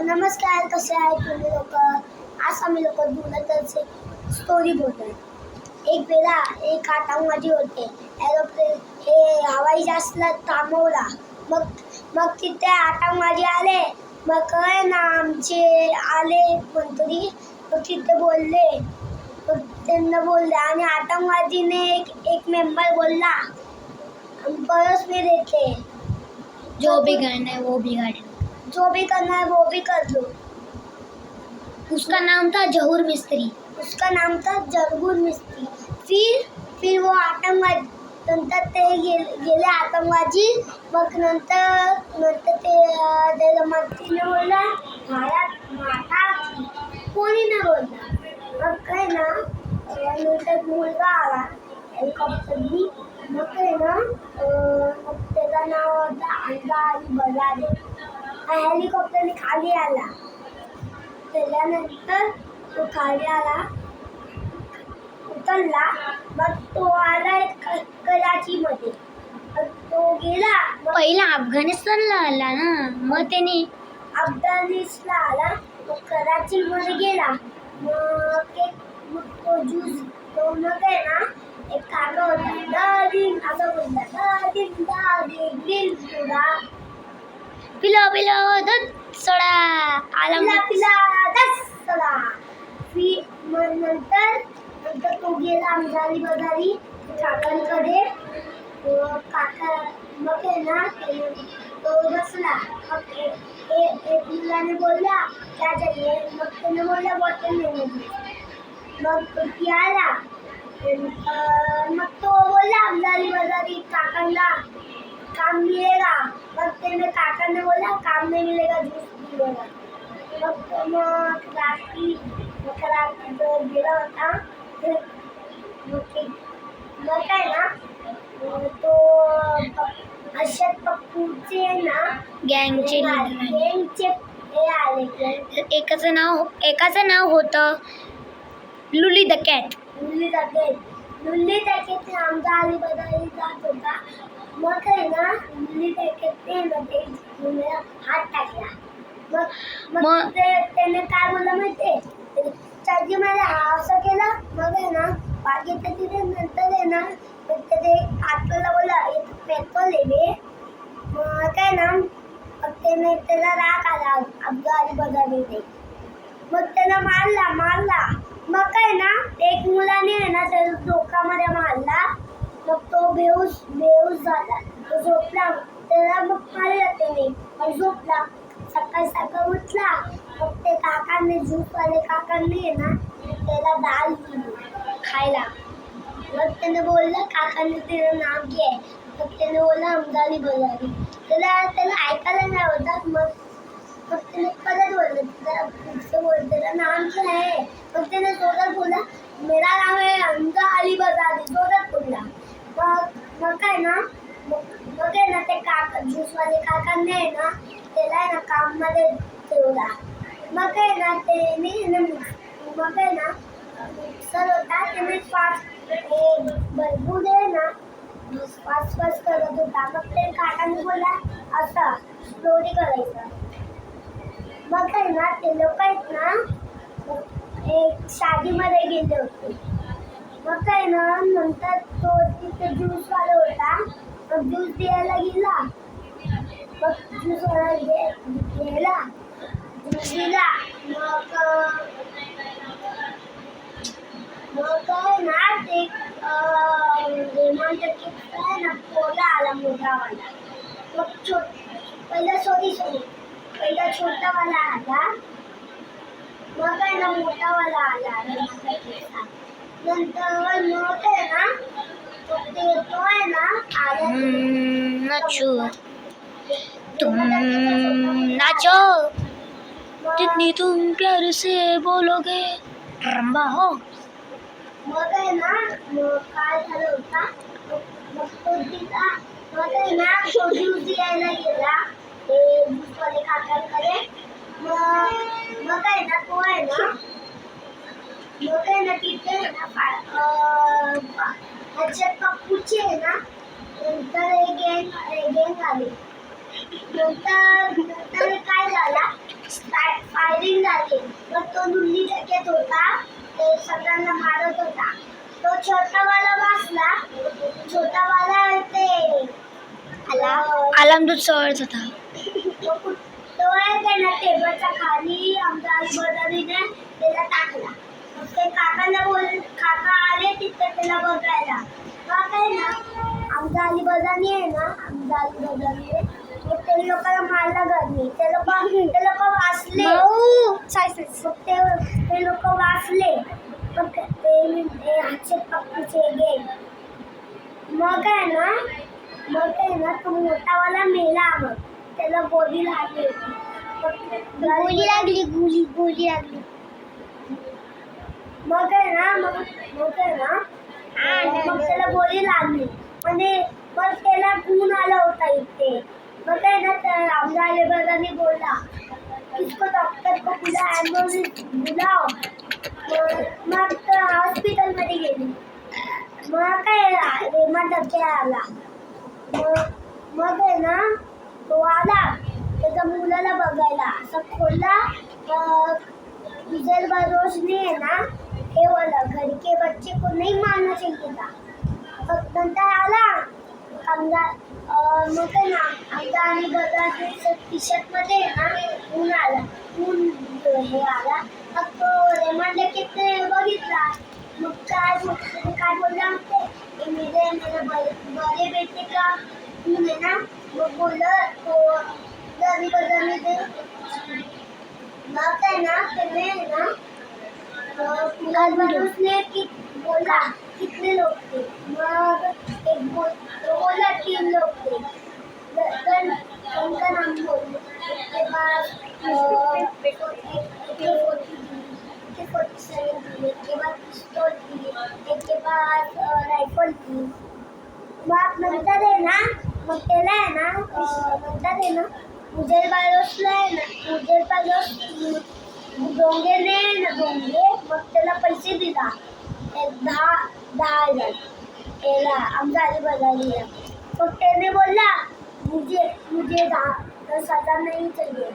नमस्कार, कसे आहे तुम्ही लोक? आज आम्ही लोक दूरदर्शनचे स्टोरी बोलतोय. एक वेळा एक आतंकवादी होते. एरोप्लेन हे हवाई जहाजला थांबवला. मग मग तिथे आतंकवादी आले. मग काय ना आमचे आले कोणतरी. मग तिथे बोलले. मग त्यांना बोलले आणि आतंकवादीने एक मेंबर बोलला, परस मी देते, जो भी करना है वो बिगाड़े. जो भी करना है वो भी कर दो. उसका नाम था जहूर मिस्त्री. उसका नाम था जरगुर मिस्त्री. फिर वो आतंकवादी नंतर ते गेले आतंकवादी. मग नंतर ते त्याला मंत्रीने बोलला माता कोणी नाही बोलला. मग काय ना नंतर मुलगा आला हेलिकॉप्टरनी. मग काय ना मग त्याचं नाव होतं अंगा अली बजारे. हेलिकॉप्टरने खाली आला. त्याच्यानंतर तो खाली आला, उतरला. मग तो आला कराचीमध्ये. तो गेला. पहिला अफगाणिस्तानला आला ना, मग त्याने अफगाणिस्तानला आला. मग कराचीमध्ये गेला. मग तो ज्यूस तो मग आहे ना एक काका होता. दादीन असं बोलला, दादीन दादीन दिल तुला पिलो पिलो दूध सोडा आला. पिला पिला दस सोडा. मग नंतर तो गेला अंगारी बजारी काकांकडे. काका मग आहे ना तो बसला. मग एक मुलाने बोलला क्या चाहिए. मग त्याने बोलला बॉटल नेने. मग ती आला. मग तो बोलला अंगारी बजारी काकांना काम मिलेगा. मग त्याने काकांना बोला काम नहीं मिलेगा, जूस मिलेगा. मग रात्री जो गेला होता मग काय ना तो अशत पप्पूचे ना गँगचे गँगचे हे आले. एकाचं नाव होतं लुली द कॅट. लुल्ली डकैत आमचा अली बजारी जात होता. मग आहे ना लुल्ली डकैतने ना ते मुलीला हात टाकला. मग त्याने काय बोललं माहितीये, चार्जीमध्ये असं केलं. मग आहे ना बाकीचं तिथे नंतर आहे ना मग त्याचे आतला बोला पेट्रोल आहे. मग काय ना मग त्याने त्याला राग आला अली बजारीने. मग त्याला मारला. मग काय ना एक मुलाने आहे ना त्याला डोक्यामध्ये मारला. मग तो बेहोश झाला. तो झोपला. त्याला मग मारला त्याने. मग झोपला. सकाळ उठला. मग ते काकांनी ज्यूसवाले काकांनी आहे ना त्याला डाळ दिली खायला. मग त्याने बोललं काकांनी त्याचं नाव घे. मग त्याने बोलला अमदाली बजारी. त्याला ऐकायला नाही होतात. मग त्याने परत बोललं त्याचं नाम क्या है. मग त्याने जोरात बोलला मेरा नाम है हमजा अली बजारी. जोरात बोलला. मग काय ना मग आहे ना ते ज्यूसवाले काकांनी आहे ना त्याला आहे ना काममध्ये ठेवला. मग आहे ना त्याने मग आहे ना मिक्सर होता त्याने भरपूर आहे ना फास्ट करत होता. मग ते काकांनी बोलला असं स्टोरी करायचं. मग आहे ना ते लोक आहेत ना एक शादीमध्ये गेले होते. मग काय ना नंतर तो तिथे ज्यूसवाला होता. मग ज्यूस द्यायला गेला. मग ज्यूसवाला घ्यायला ज्यूस दिला. मग काय ना ते काय ना पोला आला मोठावाला. मग पहिला छोटावाला आला. मग काय ना मोठावाला आला. नंतर मग आहे ना तो आहे ना आला. नाचो जितनी तुम प्यार से बोलोगे रंबा हो. मग आहे ना काय झालं होता. मग तो तिला मग आहे ना तो ज्यूस द्यायला गेला ते ज्यूसवाले काकांकडे. मग आहे ना तो आहे ना मग आहे ना तिथे ह्याच्यात पप्पूचे आहे ना नंतर गँग आली. नंतर काय झाला फायरिंग झाली. मग तो लुल्ली टाकीत होता, ते सगळ्यांना मारत होता. तो छोटावाला वाचला. छोटावाला ते आलमदूत सवळत होता. तो आहे का ना टेबलच्या खाली आमच्या आजूबाजूने त्याला टाकला. मग ते काका आले तिथे त्याला बघायला. मग काय ना आमच्या अलीबाजानी आहे ना आमच्या अलीबाजानी मग ते लोकांना मारला घरनी. ते लोक वाचले. मग ते लोक वाचले. मग ते हातचे पक्कीचे गेले. मग आहे ना तो मोठावाला मेला. मग त्याला गोळी लागली होती. गोळी लागली. मग त्याला गोळी लागली. म्हणजे मग त्याला खून आला होता इथे. मग आहे ना आमच्या अलीबाजांनी बोलला किसको डॉक्टर को बुला, एम्बुलेंस बुलाओ. मग हॉस्पिटलमध्ये गेली. मग काय रेमा डबे आला. मग आहे ना तो आला त्याच्या मुलाला बघायला. असं खोलला. विजय रोशने आहे ना हे बोला घर के बच्चे को नहीं मारना चाहिए था. नंतर आला मग आहे ना आमच्या आणि बघा टी शर्ट मध्ये ना ऊन आला. ऊन हे आला. मग तो रेमान लगेच बघितला. मग काय बोलला ते मेरे बड़े बेटे का खून है ना. मग बोललं तो आणि बघाने ते मग काय ना त्याने ना माणूसने बोला कितने लोग थे. मग एक बोला 3 लोग थे. उनका नाम बोलले. उसके बाद AK-47 थी. उसके बाद पिस्तौल थी. उसके बाद राइफल थी. मग नंतर आहे ना मग त्याला आहे ना नंतर आहे ना उजेल बालोसला आहे ना उजेल बालोस डोंगेने ना डोंगे मग त्याला पैसे दिला 10,000 त्याला आमच्या अलीबाजाला. मग त्याने बोलला मुझे 10,000 नहीं चाहिए.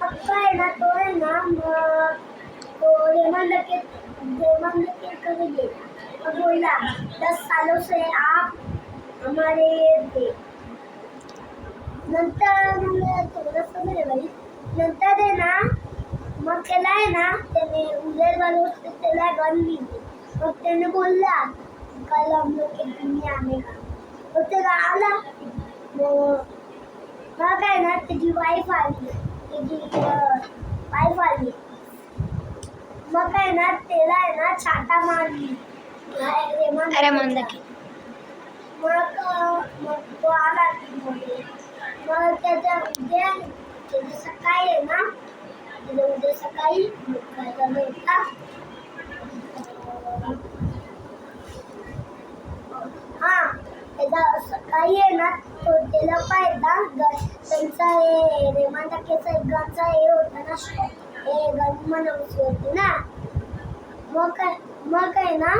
पक्का आहे ना तो आहे ना मग तो रेमान लगे करे गेला. मग बोला 10 सालों से आप हमारे थे. नंतर थोडंसं बरं बाई. नंतर आहे ना मग त्याला आहे ना त्याने उजेल बालोस त्याला गन दिली. मग त्याने बोलला कल हम लोग एक दुनिया आनेगा. मग त्याला आला. मग काय ना त्याची वाईफ आली. मग काय ना त्याला आहे ना छाटा मारली रेमान लगे. मग तो आला मध्ये. मग त्याच्या सकाळी आहे ना उद्या सकाळी काय झालं होता त्याचा सकाळी आहे ना तो त्याला पाहिजे त्यांचा हे रेमान टाकेचा एक गनचा हे होता ना हे गन मनवची होती ना. मग काय ना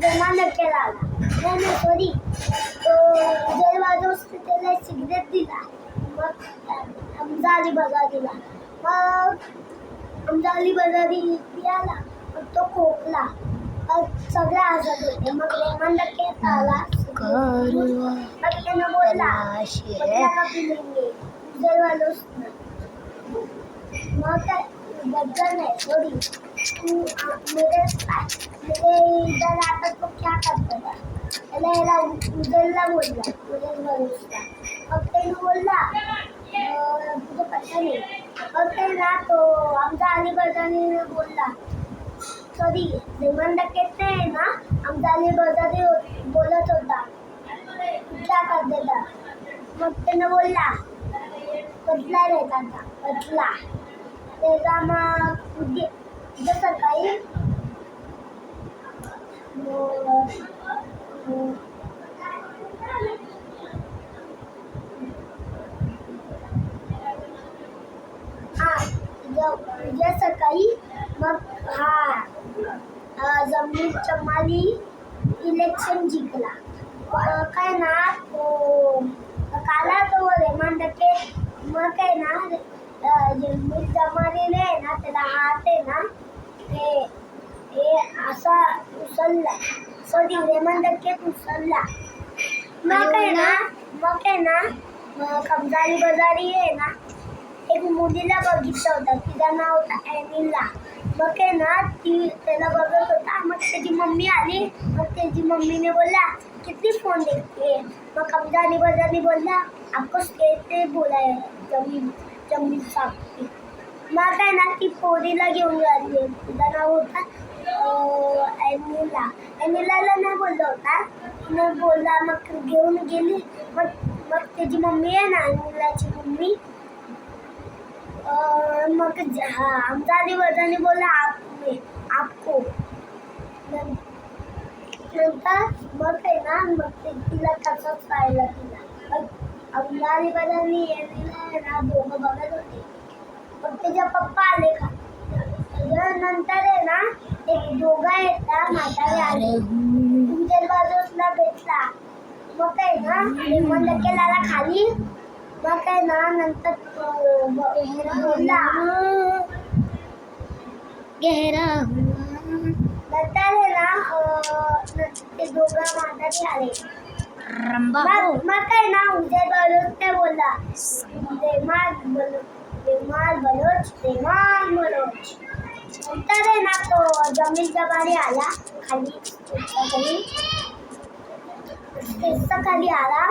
रेमान टाकेला आला. नाही सॉरी तो विजय वाजवस त्याला सिगरेट दिला. मग आमचा अलीबाजा दिला. मग आमचा अलीबाजारी आला. मग तो खोकला. सगळे हसत होते. मग रेमान टाकेत आला. मग त्यानं बोलला का पिलेंगे विजय वाजवस. मग काय बदल नाही थोडी तू मेरे इधर आता तो क्या करता था. याला उजलला बोलला उजल वाजवसला. मग त्यानं बोलला तुझं पत्ता नाही. मग ते ना तो आमच्या अलीबाजाने बोलला सॉरी रेमान टाकेत आहे ना आमच्या अलीबाजाने बोलत होता क्या करते था. मग त्यानं बोलला बदला रहता था बदला. त्याचा मग उद्या सकाळी उद्या सकाळी मग जमीन चमाली इलेक्शन जिंकला. काय ना तो काला तो रेमान मग काय ना मी जमालेले आहे ना त्याला हात आहे ना हे असा उचलला रेमंडकेत उचलला. मग काय ना कमजारी बजारी आहे ना एक मुलीला बघितलं होतं, तिचं नाव होतं ॲनिला. मग काय ना ती त्याला बघत होता. मग त्याची मम्मी आली. मग त्याची मम्मीने बोलला किती फोन देखते. मग कमजारी बजारी बोलला आपको कहते बोलाय जमीन सापती. मग काय ना ती पोरीला घेऊन गेली. तिचं नाव होता ॲनिलाला नाही बोलला होता. मग बोलला मग घेऊन गेली. मग त्याची मम्मी आहे ना ॲनिलाची मम्मी मग आमदानी वजानी बोला आपको. नंतर मग आहे ना मग तिला तसंच पाहिलं तिला. मग आमदानी वजानी आहे ना दोघं बघत होते. मग त्याच्या पप्पा आले का नंतर आहे ना एक दोघं येतात म्हातारे आले. तुमच्या बाजूला भेटला. मग काय ना रेमंड केला खाली. मग काय ना नंतर बोलला गहरा नंतर आहे ना ते दोघं म्हातारे आले. रंबा मग काय ना उद्या बलोच ते बोलला बलोच नंतर आहे ना तो जमीन जबारी आला खाली खाली आला.